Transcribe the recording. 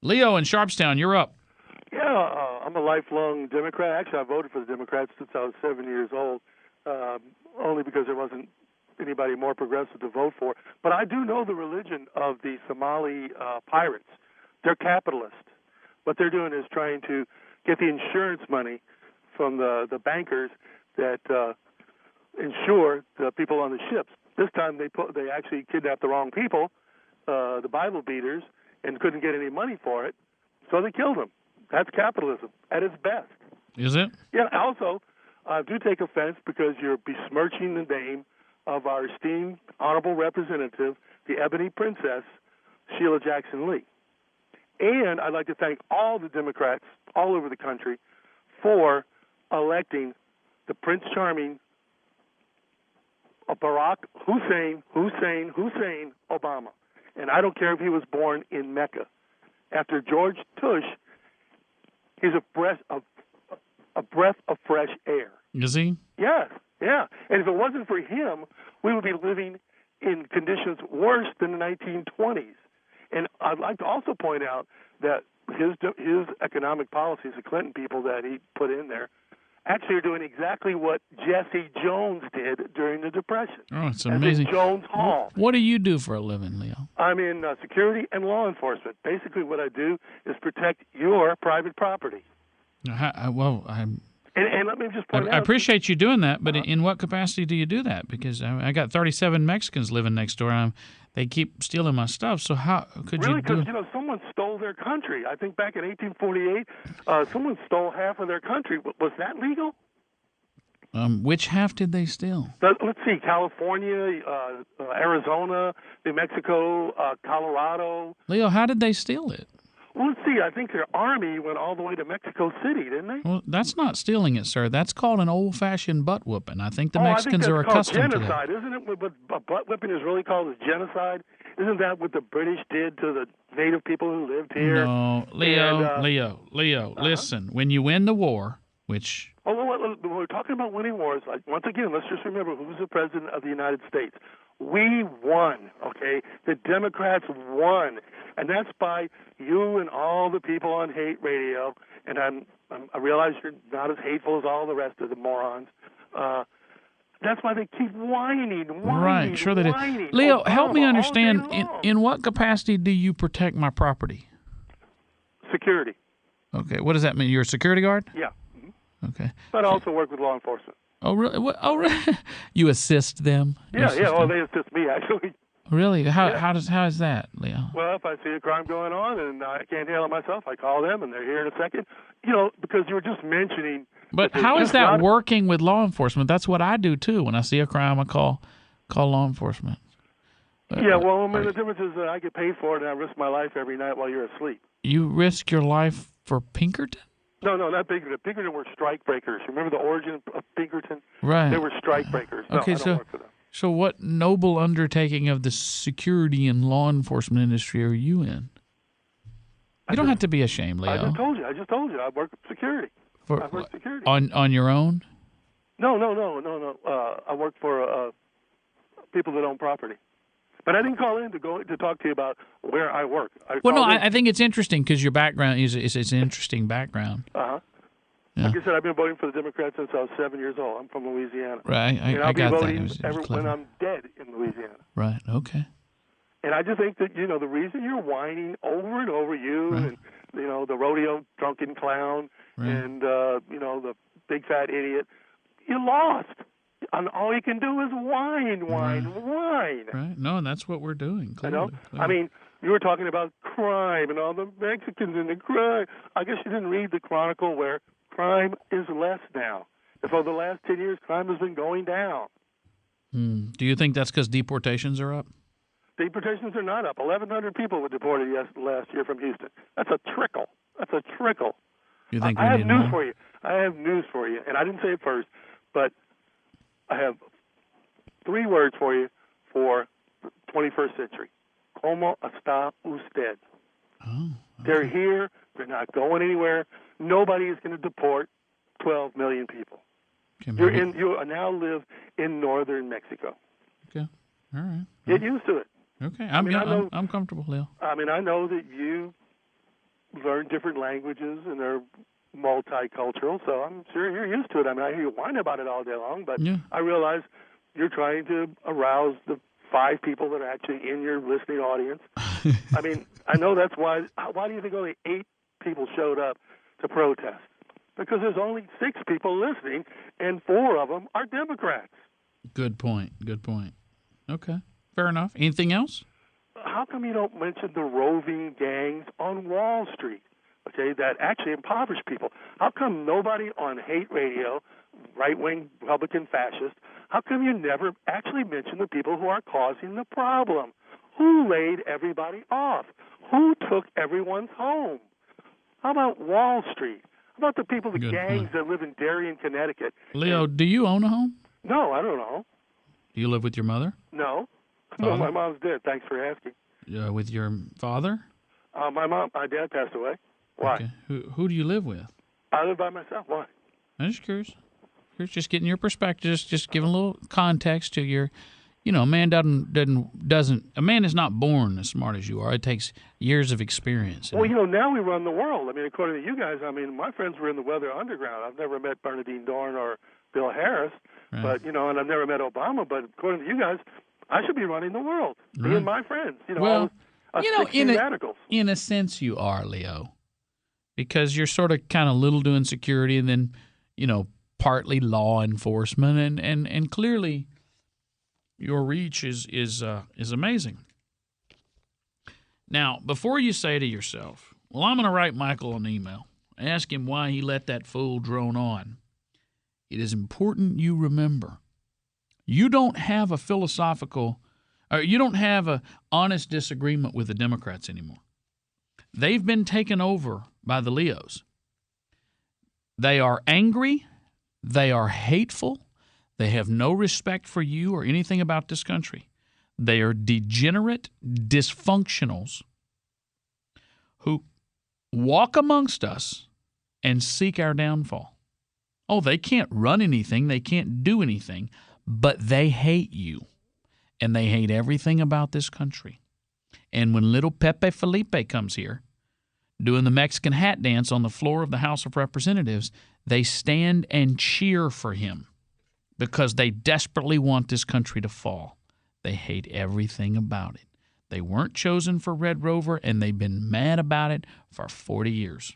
Leo in Sharpstown, you're up. Yeah, I'm a lifelong Democrat. Actually, I voted for the Democrats since I was 7 years old, only because there wasn't anybody more progressive to vote for. But I do know the religion of the Somali pirates. They're capitalists. What they're doing is trying to get the insurance money from the bankers that insure the people on the ships. This time they actually kidnapped the wrong people, the Bible beaters, and couldn't get any money for it, so they killed them. That's capitalism at its best. Is it? Yeah, also, I do take offense because you're besmirching the name of our esteemed honorable representative, the Ebony Princess, Sheila Jackson Lee. And I'd like to thank all the Democrats all over the country for electing the Prince Charming Barack Hussein Obama. And I don't care if he was born in Mecca. After George Bush, he's a breath of fresh air. Is he? Yes, yeah. And if it wasn't for him, we would be living in conditions worse than the 1920s. And I'd like to also point out that his economic policies, the Clinton people that he put in there, actually are doing exactly what Jesse Jones did during the Depression. Oh, it's amazing. At Jones Hall. What do you do for a living, Leo? I'm in security and law enforcement. Basically, what I do is protect your private property. And let me just point out. I appreciate you doing that, but in what capacity do you do that? Because I got 37 Mexicans living next door, and they keep stealing my stuff. So how could really? you do? Because someone stole their country. I think back in 1848, someone stole half of their country. Was that legal? Which half did they steal? Let's see: California, Arizona, New Mexico, Colorado. Leo, how did they steal it? Well, let's see. I think their army went all the way to Mexico City, didn't they? Well, that's not stealing it, sir. That's called an old-fashioned butt whooping. I think the Mexicans are accustomed to that. Genocide, isn't it? What butt whipping is really called is genocide. Isn't that what the British did to the native people who lived here? No, Leo, listen. When you win the war, which... We're talking about winning wars. Once again, let's just remember who's the president of the United States. We won, okay? The Democrats won. And that's by you and all the people on hate radio. And I realize you're not as hateful as all the rest of the morons. That's why they keep whining. Right, sure they do. Leo, help me understand, in what capacity do you protect my property? Security. Okay, what does that mean? You're a security guard? Yeah. Okay. But I also work with law enforcement. Oh, really? Oh, really? You assist them? Yeah. Well, they assist me, actually. Really? How is that, Leo? Well, if I see a crime going on and I can't handle it myself, I call them, and they're here in a second. Because you were just mentioning. But how is that working with law enforcement? That's what I do too. When I see a crime, I call law enforcement. Yeah. Well, the difference is I get paid for it, and I risk my life every night while you're asleep. You risk your life for Pinkerton? No, not Pinkerton. Pinkerton were strike breakers. Remember the origin of Pinkerton? Right. They were strike breakers. No, okay, I don't work for them. So what noble undertaking of the security and law enforcement industry are you in? You don't have to be ashamed, Leo. I just told you. I work security. I work security. On your own? No. I work for people that own property. But I didn't call in to talk to you about where I work. I think it's interesting because your background is an interesting background. Uh-huh. Yeah. Like I said, I've been voting for the Democrats since I was 7 years old. I'm from Louisiana. Right, I'll be voting that. when I'm dead in Louisiana. Right, okay. And I just think that, the reason you're whining over and over, and, the rodeo drunken clown and, the big fat idiot, you lost. And all you can do is whine. Right. No, and that's what we're doing. Clearly. I mean, you were talking about crime and all the Mexicans and the crime. I guess you didn't read the Chronicle where crime is less now. And for the last 10 years, crime has been going down. Do you think that's because deportations are up? Deportations are not up. 1,100 people were deported last year from Houston. That's a trickle. You think I have news more? for you. I have news for you. And I didn't say it first, but I have 3 words for you for the 21st century. Como está usted? Oh, okay. They're here. They're not going anywhere. Nobody is going to deport 12 million people. Okay, you now live in northern Mexico. Okay. All right. Get used to it. Okay. I'm comfortable, Leo. I mean, I know that you learn different languages, and they're multicultural, so I'm sure you're used to it. I mean, I hear you whine about it all day long, but Yeah. I realize you're trying to arouse the 5 people that are actually in your listening audience. I mean, I know that's why. Why do you think only 8 people showed up to protest? Because there's only 6 people listening, and 4 of them are Democrats. Good point. Good point. Okay. Fair enough. Anything else? How come you don't mention the roving gangs on Wall Street, okay, that actually impoverish people? How come nobody on hate radio, right-wing Republican fascist, how come you never actually mention the people who are causing the problem? Who laid everybody off? Who took everyone's home? How about Wall Street? How about the people, the Good gangs point. that live in Darien, Connecticut? Leo, do you own a home? No, I don't know. Do you live with your mother? No. No, Father? my mom's dead. Thanks for asking. With your father? My dad passed away. Why? Okay. Who do you live with? I live by myself. Why? I'm just curious. Just getting your perspective, just giving a little context to your, a man a man is not born as smart as you are. It takes years of experience. Well, now we run the world. I mean, according to you guys, my friends were in the Weather Underground. I've never met Bernadine Dorn or Bill Harris, Right. but, and I've never met Obama, but according to you guys, I should be running the world, me and my friends. Well, all 16 radicals. In a sense you are, Leo, because you're sort of kind of little doing security and then, partly law enforcement, and clearly your reach is amazing. Now, before you say to yourself, well, I'm going to write Michael an email, ask him why he let that fool drone on, it is important you remember, you don't have a you don't have an honest disagreement with the Democrats anymore. They've been taken over by the Leos. They are angry. They are hateful. They have no respect for you or anything about this country. They are degenerate dysfunctionals who walk amongst us and seek our downfall. Oh, they can't run anything. They can't do anything, but they hate you, and they hate everything about this country. And when little Pepe Felipe comes here, doing the Mexican hat dance on the floor of the House of Representatives, they stand and cheer for him because they desperately want this country to fall. They hate everything about it. They weren't chosen for Red Rover, and they've been mad about it for 40 years.